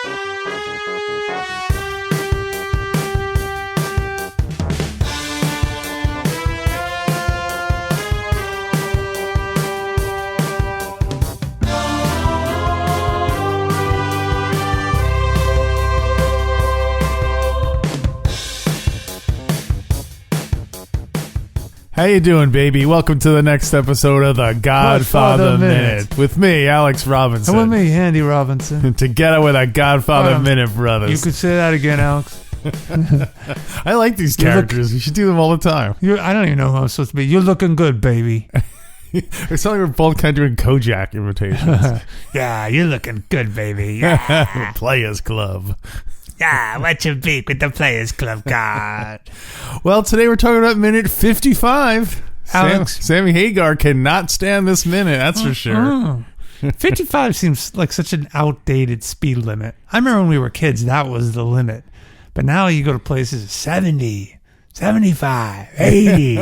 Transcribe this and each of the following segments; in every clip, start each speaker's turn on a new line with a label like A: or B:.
A: How you doing, baby? Welcome to the next episode of the Godfather Minute. With me, Alex Robinson.
B: And with me, Andy Robinson.
A: Together with a Godfather Minute, brothers.
B: You could say that again, Alex.
A: I like these characters. You should do them all the time.
B: I don't even know who I'm supposed to be. You're looking good, baby.
A: It's like we're both kind of doing Kojak imitations.
B: Yeah, you're looking good, baby. Yeah.
A: Players Club.
B: Yeah, what's your beak with the Players Club card?
A: Well, today we're talking about minute 55.
B: Alex.
A: Sammy Hagar cannot stand this minute, that's for sure.
B: 55 seems like such an outdated speed limit. I remember when we were kids, that was the limit. But now you go to places 70, 75, 80.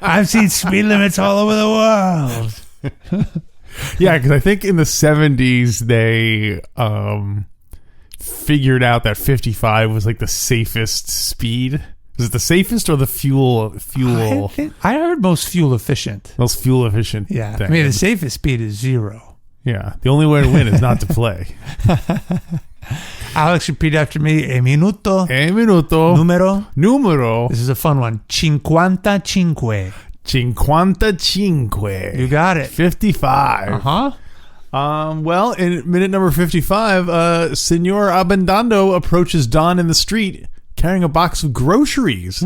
B: I've seen speed limits all over the world.
A: Yeah, because I think in the 70s, they figured out that 55 was like the safest speed. Is it the safest or the fuel?
B: I heard most fuel efficient.
A: Most fuel efficient.
B: Yeah.
A: thing.
B: I mean, the safest speed is 0.
A: Yeah. The only way to win is not to play.
B: Alex, repeat after me. E minuto. Numero. This is a fun one. 55.
A: 55.
B: You got it.
A: 55.
B: Uh-huh.
A: Well, in minute number 55, Senor Abendando approaches Don in the street carrying a box of groceries,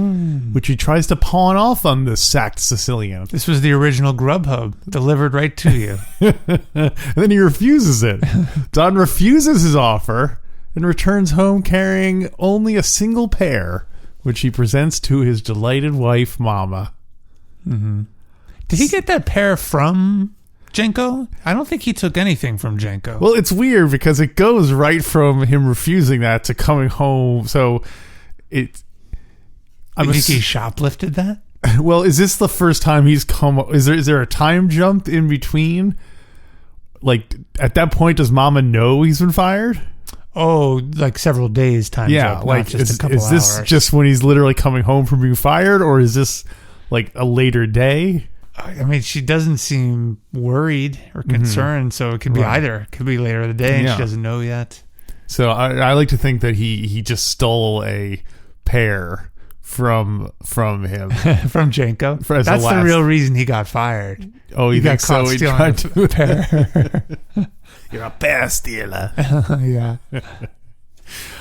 A: which he tries to pawn off on the sacked Sicilian.
B: This was the original Grubhub, delivered right to you.
A: And then he refuses it. Don refuses his offer and returns home carrying only a single pair, which he presents to his delighted wife, Mama.
B: Mm-hmm. Did he get that pair from Genco? I don't think he took anything from Genco.
A: Well, it's weird because it goes right from him refusing that to coming home. So I
B: think he shoplifted that?
A: Well, is this the first time he's come? Is there a time jump in between? Like at that point, does Mama know he's been fired?
B: Oh, like several days time jump,
A: like
B: not just a couple
A: is this
B: hours.
A: Just when he's literally coming home from being fired, or is this like a later day?
B: I mean, she doesn't seem worried or concerned, so it could be either. It could be later in the day, and she doesn't know yet.
A: So I like to think that he just stole a pair from him
B: from Genco. That's the real reason he got fired.
A: Oh,
B: he got caught stealing a pair.
A: You're a pair stealer.
B: Yeah.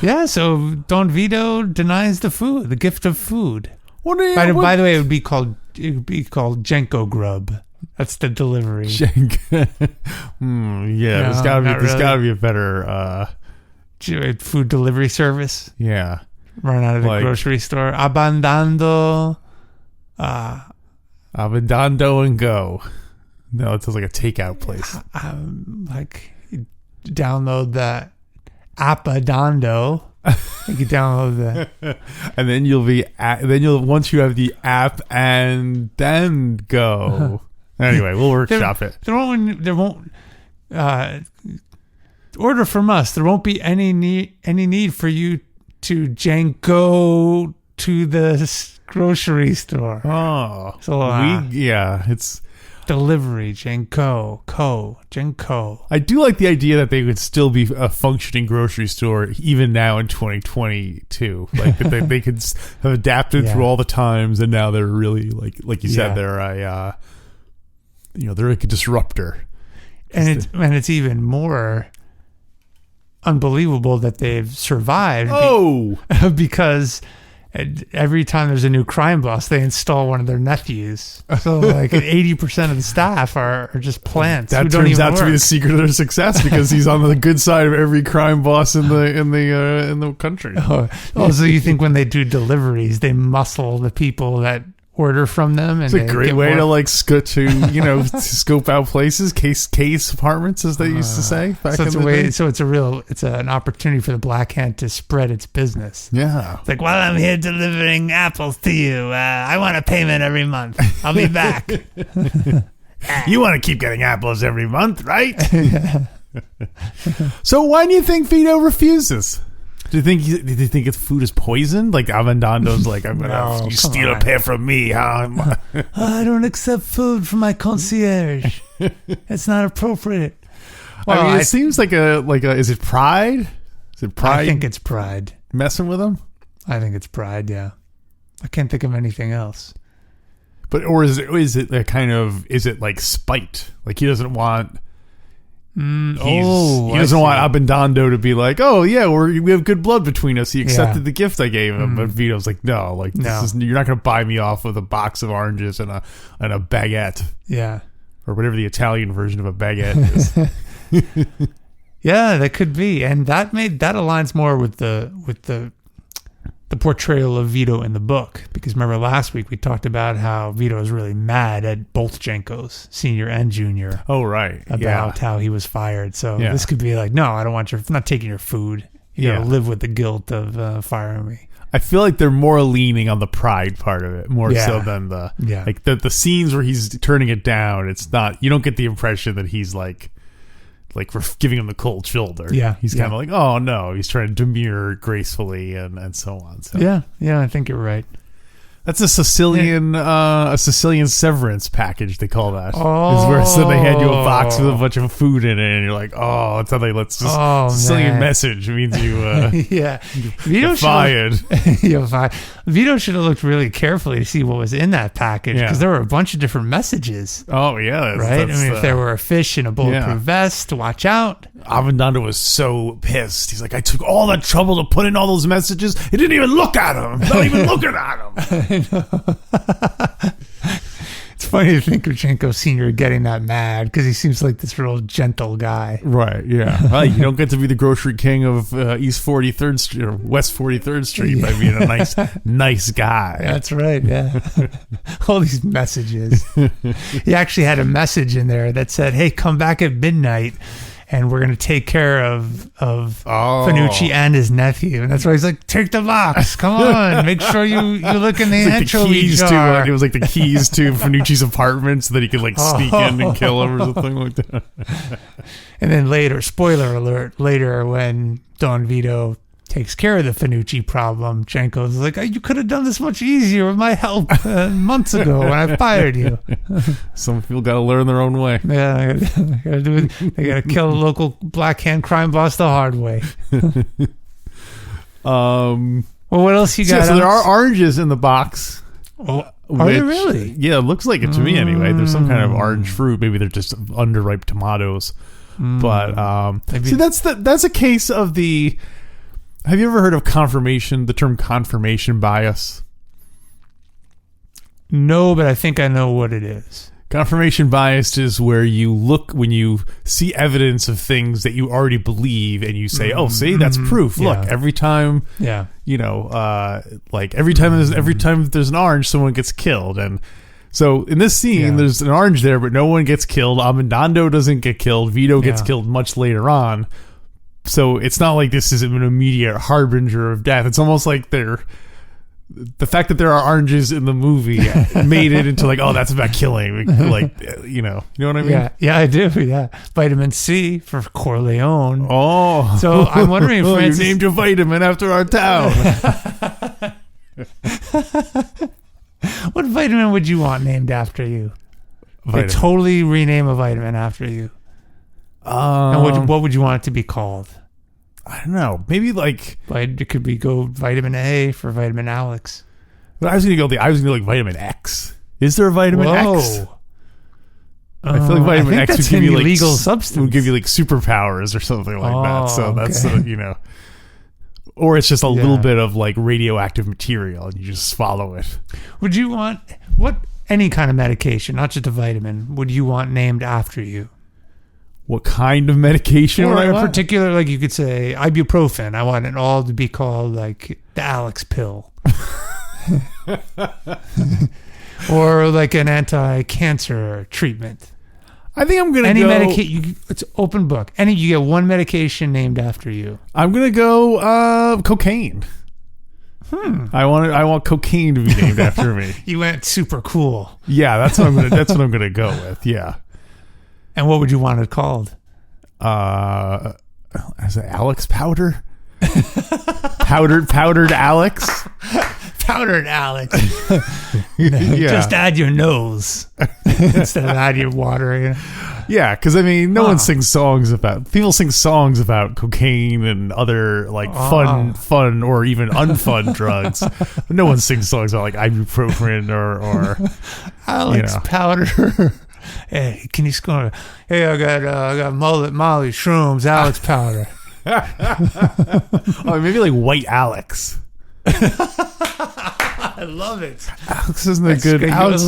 B: Yeah. So Don Vito denies the gift of food. By the way, it would be called Genco Grub. That's the delivery.
A: Genco. There's gotta be a better
B: food delivery service.
A: Yeah.
B: Run out of the grocery store. Abandando
A: and go. No, it sounds like a takeout place.
B: Download the Abandando. You can download that,
A: and then once you have the app and then go. Anyway, we'll workshop it.
B: There won't order from us. There won't be any need for you to Genco to the grocery store.
A: Oh,
B: so
A: it's
B: delivery. Genco.
A: I do like the idea that they would still be a functioning grocery store even now in 2022. Like that they could have adapted through all the times, and now they're really like you said, they're they're a disruptor.
B: And it's even more unbelievable that they've survived. Because every time there's a new crime boss, they install one of their nephews. So like 80% of the staff are just plants.
A: That turns out to be the secret of their success, because he's on the good side of every crime boss in the country.
B: So you think when they do deliveries, they muscle the people that order from them? And
A: it's a great way to scope out places, case apartments, as they used to say back in the day.
B: So it's an opportunity for the Black Hand to spread its business.
A: Yeah,
B: it's like, while I'm here delivering apples to you, I want a payment every month. I'll be back.
A: You want to keep getting apples every month, right? So why do you think Vito refuses? Do you think his food is poisoned? Like Avendando's like, I'm gonna you steal a pair from me, huh?
B: I don't accept food from my concierge. It's not appropriate. Well,
A: I mean, it seems like a is it pride? Is it pride?
B: I think it's pride.
A: Messing with him?
B: I think it's pride, yeah. I can't think of anything else.
A: But is it a kind of, is it like spite? Like he doesn't want he doesn't want Abendando to be like, oh yeah, we have good blood between us. He accepted the gift I gave him, but Vito's like, no, like you're not going to buy me off with a box of oranges and a baguette, or whatever the Italian version of a baguette is.
B: Yeah, that could be, and that aligns more with the portrayal of Vito in the book, because remember last week we talked about how Vito is really mad at both Gencos, senior and junior.
A: Oh, right.
B: About how he was fired. So this could be like, no, I don't want I'm not taking your food. You gotta live with the guilt of firing me.
A: I feel like they're more leaning on the pride part of it, more so than the scenes where he's turning it down. It's not, you don't get the impression that he's like giving him the cold shoulder.
B: Yeah.
A: He's kind of like, oh no, he's trying to demur gracefully and so on. So
B: yeah, I think you're right.
A: That's a Sicilian severance package, they call that.
B: Oh.
A: Is where so they hand you a box with a bunch of food in it, and you're like, oh, that's how Sicilian message. It means you you're fired.
B: You're fired. Vito should have looked really carefully to see what was in that package, because there were a bunch of different messages.
A: Oh yeah,
B: right. If there were a fish in a bulletproof vest, watch out.
A: Avendando was so pissed. He's like, I took all that trouble to put in all those messages. He didn't even look at him. Not even looking at him.
B: It's funny to think of Genco Sr. getting that mad, because he seems like this real gentle guy.
A: Right, yeah. Well, you don't get to be the grocery king of East 43rd Street or West 43rd Street by being a nice guy.
B: That's right, yeah. All these messages. He actually had a message in there that said, hey, come back at midnight and we're going to take care of Fanucci and his nephew. And that's why he's like, take the box. Come on. Make sure you look in the anchovy jar.
A: It was like the keys to Fanucci's apartment so that he could sneak in and kill him or something like that.
B: And then later, spoiler alert, when Don Vito takes care of the Fanucci problem, Genco's like, you could have done this much easier with my help months ago when I fired you.
A: Some people got to learn their own way.
B: Yeah, they got to kill a local black hand crime boss the hard way. Well, what else you got?
A: So there are oranges in the box.
B: Oh, are they really?
A: Yeah, it looks like it to me anyway. There's some kind of orange fruit. Maybe they're just underripe tomatoes. But see, that's a case of the. Have you ever heard of the term confirmation bias?
B: No, but I think I know what it is.
A: Confirmation bias is where you look when you see evidence of things that you already believe and you say, oh, see, that's proof. Look, every time, every time there's an orange, someone gets killed. And so in this scene, there's an orange there, but no one gets killed. Abendando doesn't get killed. Vito gets killed much later on. So it's not like this is an immediate harbinger of death. It's almost like the fact that there are oranges in the movie made it into like, oh, that's about killing. Like, you know what I mean?
B: Yeah, I do. Yeah. Vitamin C for Corleone.
A: Oh.
B: So I'm wondering, Francis,
A: you named your vitamin after our town.
B: What vitamin would you want named after you? They totally rename a vitamin after you. And what would you want it to be called?
A: I don't know. Maybe
B: it could be vitamin A for vitamin Alex.
A: But I was gonna go like vitamin X. Is there a vitamin X? I feel like vitamin X would give you
B: legal substance.
A: Would give you superpowers or something like that. So that's or it's just a little bit of radioactive material and you just swallow it.
B: Would you want any kind of medication, not just a vitamin, would you want named after you?
A: What kind of medication would I want?
B: Particular, you could say ibuprofen. I want it all to be called the Alex pill. Or an anti-cancer treatment.
A: I think I'm going to go...
B: medication. It's open book. You get one medication named after you.
A: I'm going to go cocaine. I want cocaine to be named after me.
B: You went super cool.
A: Yeah, that's what I'm going to go with. Yeah.
B: And what would you want it called?
A: Is it Alex powder? powdered Alex.
B: Powdered Alex. Just add your nose instead of add your water. You know?
A: Yeah, because I mean, no one sings songs about. People sing songs about cocaine and other like fun or even unfun drugs. But no one sings songs about like ibuprofen or
B: Alex powder. Hey, can you score? Hey, I got Molly shrooms, Alex powder.
A: Oh, maybe like White Alex.
B: I love it.
A: Alex isn't a good. Alex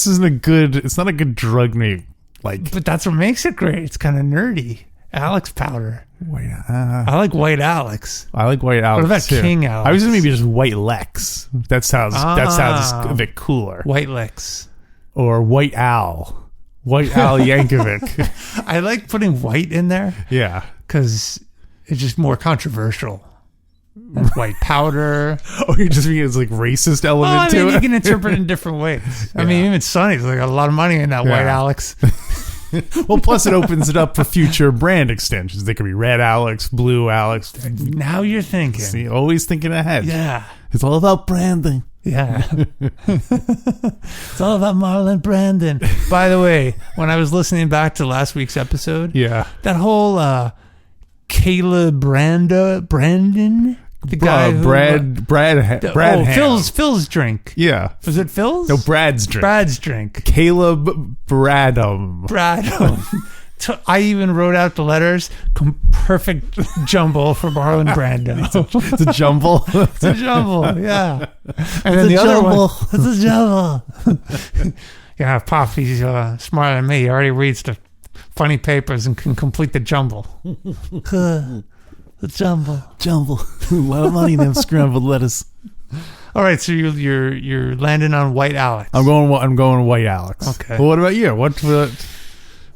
A: isn't a good. It's not a good drug name. Like,
B: but that's what makes it great. It's kind of nerdy. Alex powder. I like White Alex.
A: I like White Alex.
B: What about
A: too.
B: King Alex?
A: I was gonna maybe just White Lex. That sounds a bit cooler.
B: White Lex
A: or White Al. White Al Yankovic.
B: I like putting white in there.
A: Yeah,
B: because it's just more controversial. That's white powder.
A: Oh, you're just being it's like racist element to it.
B: You can interpret it in different ways. I mean, even Sonny's like a lot of money in that White Alex.
A: Well, plus it opens it up for future brand extensions. They could be Red Alex, Blue Alex.
B: Now you're thinking.
A: See, always thinking ahead.
B: Yeah.
A: It's all about branding.
B: Yeah. It's all about Marlon Brandon. By the way, when I was listening back to last week's episode, that whole Kayla Brandon, the guy who Brad Phil's drink.
A: Yeah.
B: Was it Phil's?
A: No, Brad's drink.
B: Brad's drink.
A: Caleb Bradham.
B: I even wrote out the letters. Perfect jumble for Marlon Brando.
A: It's a jumble.
B: It's a jumble, yeah. And then the other one. It's a jumble. Yeah, Poppy's smarter than me. He already reads the funny papers and can complete the jumble. The jumble.
A: A lot of money in them scrambled lettuce.
B: All right, so you're landing on White Alex.
A: I'm going White Alex.
B: Okay.
A: Well, what about you?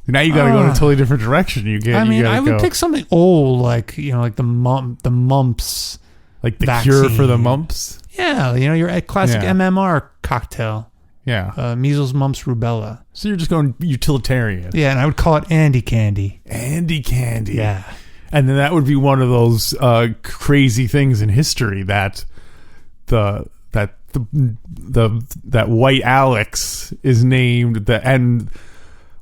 A: Now you got to go in a totally different direction. I
B: would pick something old, like the mumps,
A: like the
B: vaccine.
A: cure for the mumps.
B: Yeah, your classic MMR cocktail.
A: Yeah,
B: measles, mumps, rubella.
A: So you're just going utilitarian.
B: Yeah, and I would call it Andy Candy.
A: Andy Candy.
B: Yeah,
A: and then that would be one of those crazy things in history that that White Alex is named and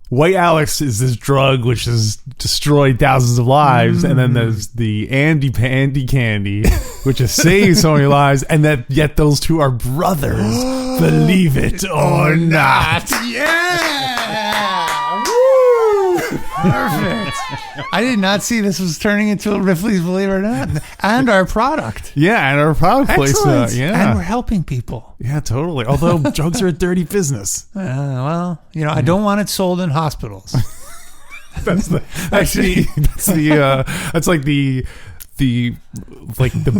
A: White Alex is this drug which has destroyed thousands of lives, and then there's the Andy Candy, which has saved so many lives, and yet those two are brothers. Believe it or not.
B: Yeah! Woo! Perfect. I did not see this was turning into a Ripley's Believe It or Not, and our product.
A: Yeah, and our product placement.
B: And we're helping people.
A: Yeah, totally. Although drugs are a dirty business.
B: I don't want it sold in hospitals.
A: That's like the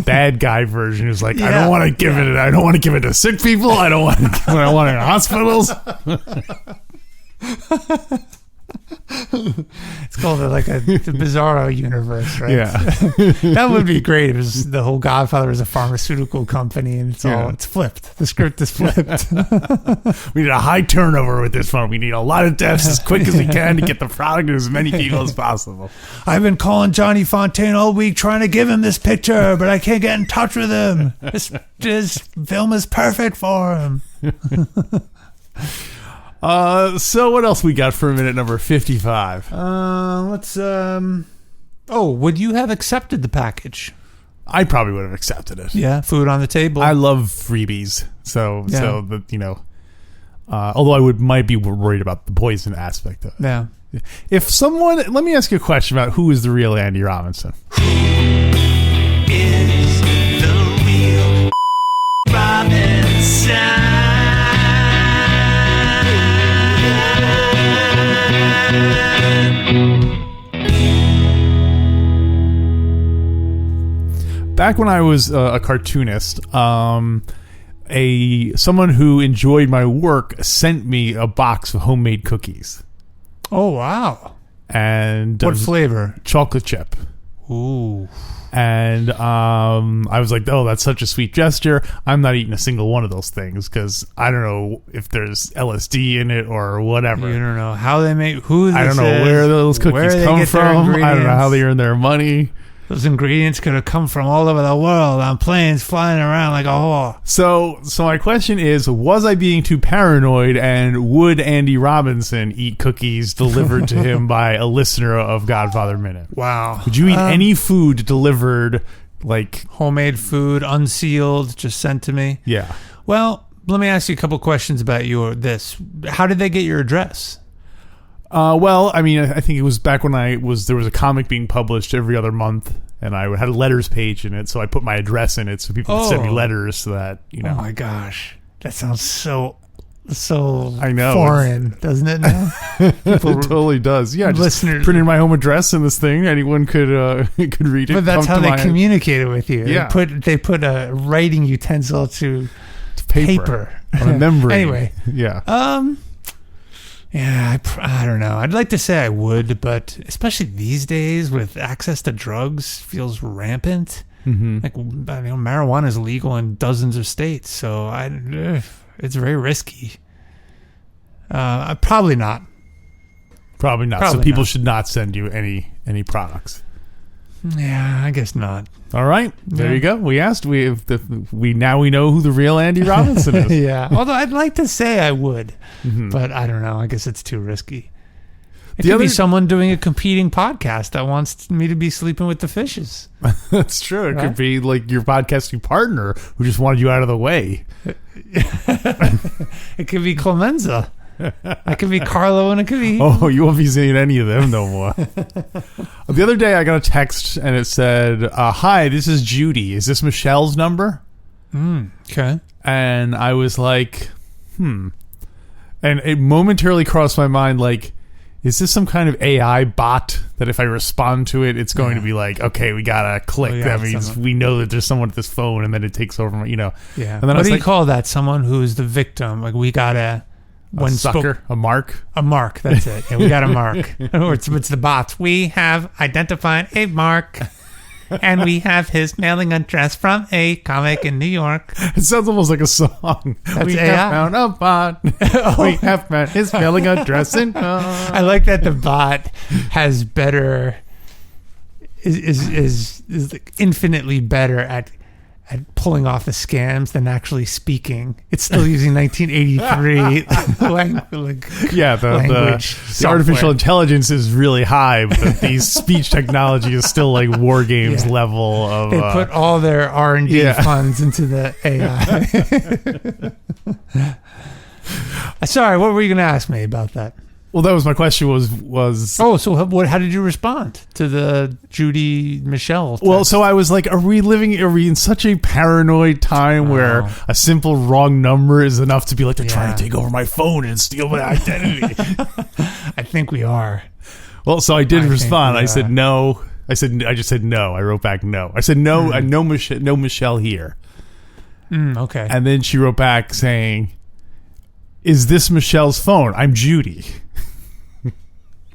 A: bad guy version is like, I don't want to give it. I don't want to give it to sick people. I don't want it in hospitals.
B: It's called the Bizarro universe, right?
A: Yeah.
B: That would be great if it was the whole Godfather is a pharmaceutical company and it's flipped. The script is flipped.
A: We need a high turnover with this one. We need a lot of deaths as quick as we can to get the product to as many people as possible.
B: I've been calling Johnny Fontaine all week trying to give him this picture, but I can't get in touch with him. This film is perfect for him.
A: So what else we got for minute number 55?
B: Would you have accepted the package?
A: I probably would have accepted it.
B: Yeah, food on the table.
A: I love freebies. Although I might be worried about the poison aspect of it.
B: Yeah.
A: Let me ask you a question about who is the real Andy Robinson.
C: Who is the real Robinson?
A: Back when I was a cartoonist, someone who enjoyed my work sent me a box of homemade cookies.
B: Oh, wow.
A: And
B: what flavor?
A: Chocolate chip.
B: Ooh.
A: And I was like, oh, that's such a sweet gesture. I'm not eating a single one of those things because I don't know if there's LSD in it or whatever.
B: You don't know how they make, who this
A: I don't know where those cookies come from. I don't know how they earn their money.
B: Those ingredients could have come from all over the world on planes flying around like a whore.
A: So my question is, was I being too paranoid, and would Andy Robinson eat cookies delivered to him by a listener of Godfather Minute?
B: Wow.
A: Would you eat any food delivered, like...
B: homemade food, unsealed, just sent to me?
A: Yeah.
B: Well, let me ask you a couple questions about this. How did they get your address?
A: Well, I mean, I think it was back when there was a comic being published every other month, and I had a letters page in it, so I put my address in it so people could send me letters so that, you know.
B: Oh my gosh. That sounds so
A: I know,
B: foreign, doesn't it now?
A: It totally does. Yeah, just printed my home address in this thing. Anyone could read it.
B: But that's how they communicated with you.
A: Yeah.
B: They put a writing utensil to paper.
A: On a membrane.
B: Anyway.
A: Yeah.
B: Yeah, I don't know. I'd like to say I would, but especially these days with access to drugs feels rampant.
A: Mm-hmm.
B: Like, marijuana is legal in dozens of states, so it's very risky. Probably not.
A: Probably not.
B: Probably
A: so people
B: not.
A: should not send you any products.
B: Yeah, I guess not.
A: All right, there
B: Yeah.
A: you go. We asked. We know who the real Andy Robinson is.
B: Yeah, although I'd like to say I would,
A: Mm-hmm.
B: but I don't know. I guess it's too risky. It
A: The
B: could be
A: other-
B: someone doing a competing podcast that wants me to be sleeping with the fishes.
A: That's true. It
B: Right?
A: could be like your podcasting partner who just wanted you out of the way.
B: It could be Clemenza. It could be Carlo, and it could be...
A: Oh, you won't be seeing any of them no more. The other day I got a text and it said, hi, this is Judy. Is this Michelle's number?
B: Okay.
A: And I was like, And it momentarily crossed my mind, like, is this some kind of AI bot that if I respond to it, it's going to be like, okay, we got to click.
B: Oh, yeah,
A: that means
B: someone.
A: we know that there's someone at this phone, and then it takes over,
B: Yeah.
A: And then I
B: What
A: was
B: do you
A: like,
B: call that? Someone who's the victim. Like, we got
A: a sucker, a mark.
B: a mark. That's it. Yeah, we got a mark. Or it's the bots. We have identified a mark, and we have his mailing address from a comic in New York.
A: It sounds almost like a song. We
B: AI.
A: have found a bot. We have found his mailing address in.
B: I like that the bot has better is like infinitely better at pulling off the scams than actually speaking. It's still using 1983
A: Yeah, the
B: language
A: artificial
B: software.
A: intelligence is really high, but the speech technology is still like war games
B: Yeah.
A: level of.
B: They put all their R&D
A: yeah.
B: funds into the AI. Sorry, what were you going to ask me about that?
A: Well, that was my question. Was
B: Oh, so how did you respond to the Judy Michelle text?
A: well, so I was like, are we in such a paranoid time where a simple wrong number is enough to be like, they're trying
B: Yeah.
A: to take over my phone and steal my identity?
B: I think we are.
A: Well, so I did
B: I think
A: respond.
B: we
A: I said
B: are.
A: no. I just said no. I wrote back no. I said no. No Michelle here.
B: Okay.
A: And then she wrote back saying, is this Michelle's phone? I'm Judy.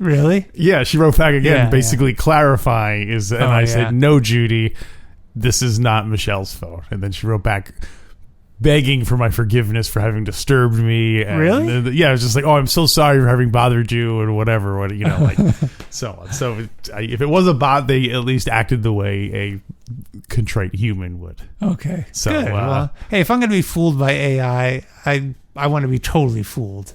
B: Really?
A: Yeah, she wrote back again,
B: Yeah,
A: basically clarifying and I
B: yeah.
A: said, no, Judy, this is not Michelle's phone. And then she wrote back begging for my forgiveness for having disturbed me. And,
B: Really?
A: yeah, it was just like, oh, I'm so sorry for having bothered you and whatever, like so on. So if it was a bot, they at least acted the way a contrite human would.
B: Okay.
A: So,
B: Good. Well, hey, if I'm going to be fooled by AI, I want to be totally fooled.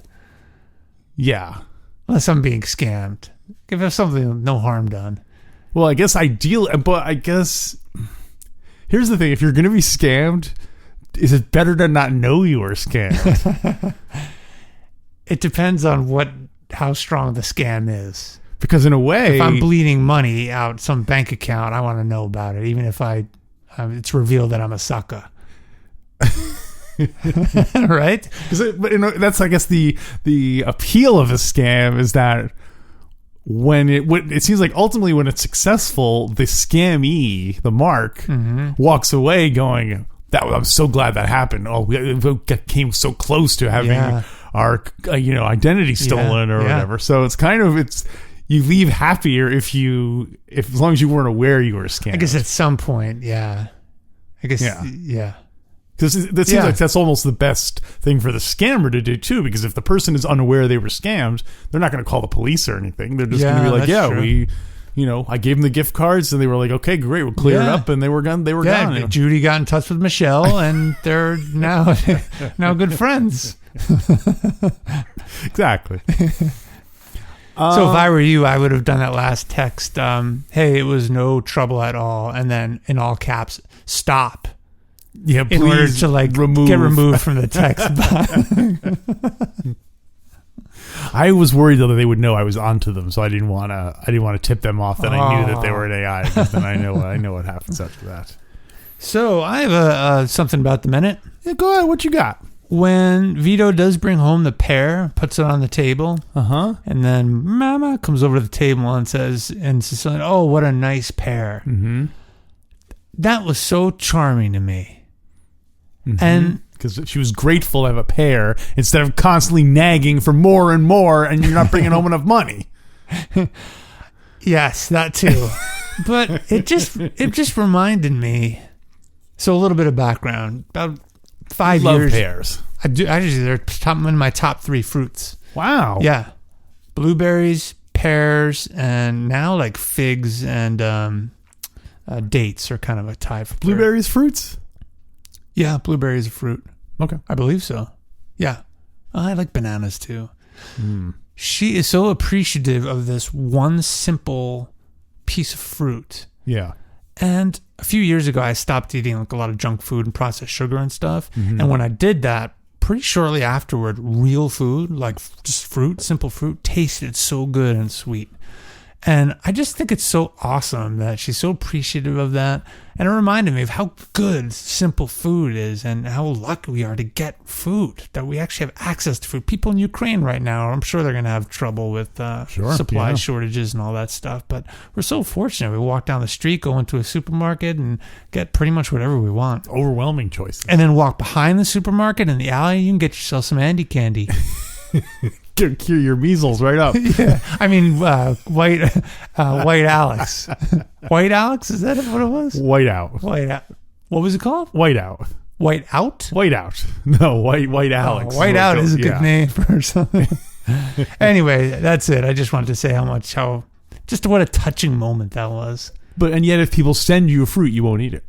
A: Yeah.
B: Unless I'm being scammed. If there's something, no harm done.
A: Well, I guess but I guess here's the thing: if you're going to be scammed, is it better to not know you are scammed?
B: It depends on how strong the scam is.
A: Because in a way,
B: If I'm bleeding money out some bank account, I want to know about it, even if it's revealed that I'm a sucker. Right?
A: but that's I guess the appeal of a scam is that when it seems like ultimately when it's successful, the scammy, the mark, walks away going, I'm so glad that happened. Oh, we came so close to having our identity stolen or whatever. So it's kind of you leave happier if as long as you weren't aware you were scammed.
B: I guess at some point, yeah. I guess, yeah.
A: Because it seems like that's almost the best thing for the scammer to do too. Because if the person is unaware they were scammed, they're not going to call the police or anything. They're just going to be like, true. I gave them the gift cards, and they were like, okay, great, we'll clear it up, and they were gone. Gone.
B: Judy got in touch with Michelle, and they're now good friends.
A: Exactly.
B: So if I were you, I would have done that last text. Hey, it was no trouble at all, and then in all caps, stop.
A: Yeah, please,
B: in order to get removed from the text box.
A: I was worried though that they would know I was onto them, so I didn't want to tip them off that I knew that they were an AI, because then I know what happens after that.
B: So I have something about the minute.
A: Yeah, go ahead. What you got?
B: When Vito does bring home the pear, puts it on the table, and then Mama comes over to the table and says in Sicilian, "Oh, what a nice pear." Mm-hmm. That was so charming to me.
A: Mm-hmm. And because she was grateful to have a pear instead of constantly nagging for more and more, and you're not bringing home enough money.
B: Yes, that too. But it just reminded me. So a little bit of background. About 5 years.
A: Love pears.
B: I do. Actually, they're in my top 3 fruits.
A: Wow.
B: Yeah, blueberries, pears, and now like figs and dates are kind of a tie for
A: blueberries. Fruits.
B: Yeah, blueberry is a fruit.
A: Okay.
B: I believe so. Yeah. I like bananas too. She is so appreciative of this one simple piece of fruit.
A: Yeah.
B: And a few years ago, I stopped eating like a lot of junk food and processed sugar and stuff. Mm-hmm. And when I did that, pretty shortly afterward, real food, like just fruit, simple fruit, tasted so good and sweet. And I just think it's so awesome that she's so appreciative of that. And it reminded me of how good simple food is and how lucky we are to get food, that we actually have access to food. People in Ukraine right now, I'm sure they're going to have trouble with supply shortages and all that stuff. But we're so fortunate. We walk down the street, go into a supermarket, and get pretty much whatever we want.
A: Overwhelming choices.
B: And then walk behind the supermarket in the alley, you can get yourself some Andy candy.
A: Cure your measles right up.
B: Yeah, I mean, White Alex. White Alex, is that what it was?
A: White out.
B: What was it called?
A: White out.
B: White out?
A: White out. No, White Alex.
B: White out is a good name for something. Anyway, that's it. I just wanted to say just what a touching moment that was.
A: And yet if people send you a fruit, you won't eat it.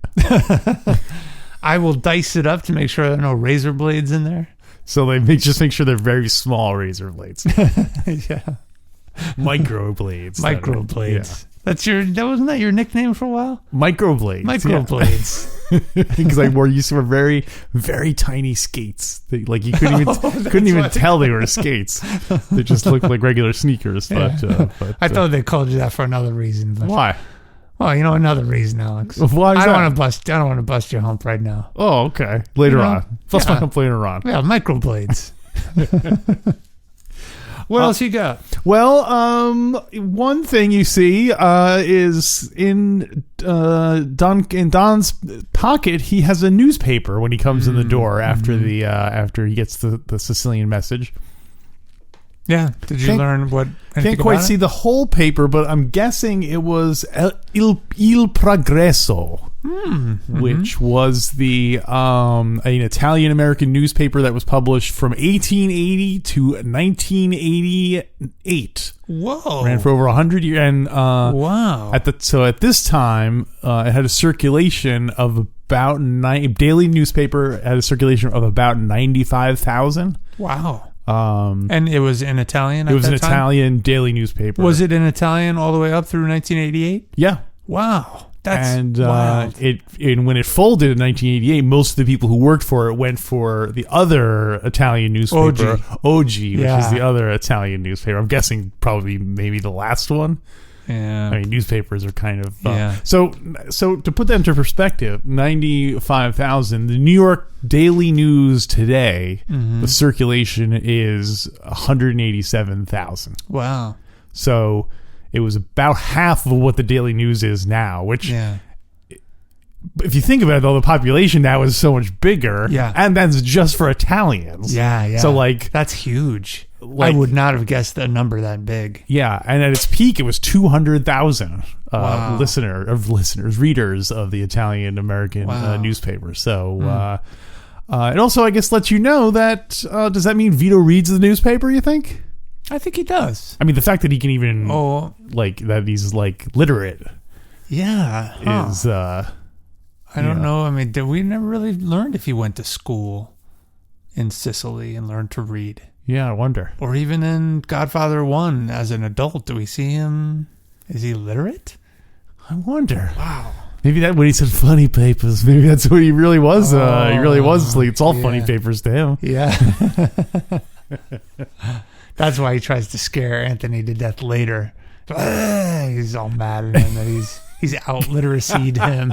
B: I will dice it up to make sure there are no razor blades in there.
A: So they just make sure they're very small razor blades.
B: Yeah.
A: Microblades.
B: Microblades. Yeah. Wasn't that your nickname for a while?
A: Microblades.
B: Microblades.
A: Because I used to wear very, very tiny skates. You couldn't even tell they were skates. They just looked like regular sneakers. But
B: I thought they called you that for another reason. But,
A: why?
B: Well, another reason, Alex.
A: Why is
B: I don't want to bust your hump right now.
A: Oh, okay. Later on. Bust my hump later on.
B: Yeah, microblades. What else you got?
A: Well, one thing you see is in Don's pocket. He has a newspaper when he comes in the door after after he gets the Sicilian message.
B: Yeah. Did you learn what?
A: Can't quite see the whole paper, but I'm guessing it was Il Progresso, which was an Italian-American newspaper that was published from 1880 to 1988.
B: Whoa!
A: Ran for over 100 years, and
B: wow!
A: At this time, it had a circulation of about daily newspaper had a circulation of about 95,000.
B: Wow. And it was in Italian.
A: It was an Italian daily newspaper.
B: Was it in Italian all the way up through 1988?
A: Yeah.
B: Wow. That's
A: wild. When it folded in 1988, most of the people who worked for it went for the other Italian newspaper, Oggi, which is the other Italian newspaper. I'm guessing probably maybe the last one.
B: Yeah.
A: I mean, newspapers are kind of so to put that into perspective, 95,000. The New York Daily News today, the circulation is 187,000.
B: Wow.
A: So it was about half of what the Daily News is now, which if you think about it, though, the population now is so much bigger.
B: Yeah.
A: And that's just for Italians.
B: Yeah, yeah.
A: So
B: that's huge. I would not have guessed a number that big.
A: Yeah, and at its peak, it was 200,000
B: Wow.
A: readers of the Italian American newspaper. So, it also, I guess, lets you know that, does that mean Vito reads the newspaper, you think?
B: I think he does.
A: I mean, the fact that he can even, that he's, literate is,
B: I don't know. I mean, we never really learned if he went to school in Sicily and learned to read.
A: Yeah, I wonder.
B: Or even in Godfather 1 as an adult, do we see him? Is he literate?
A: I wonder.
B: Wow.
A: Maybe that when he said funny papers, maybe that's what he really was. He really was. It's all funny papers to him.
B: Yeah. That's why he tries to scare Anthony to death later. He's all mad at him that he's out literacy'd him.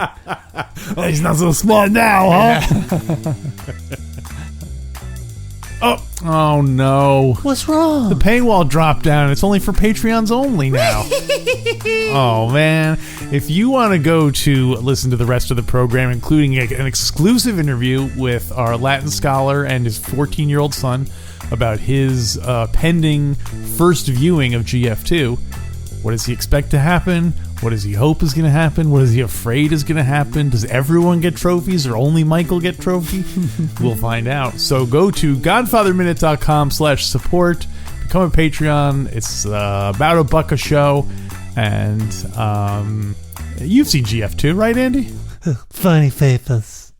A: Oh, he's not so smart now, huh? Oh no.
B: What's wrong?
A: The paywall dropped down. It's only for Patreons only now. Oh man. If you want to go to listen to the rest of the program, including an exclusive interview with our Latin scholar and his 14-year-old son about his pending first viewing of GF2, what does he expect to happen? What does he hope is going to happen? What is he afraid is going to happen? Does everyone get trophies or only Michael get trophy? We'll find out. So go to godfatherminute.com/support. Become a Patreon. It's about $1 a show. And you've seen GF2, right, Andy?
B: Funny papers.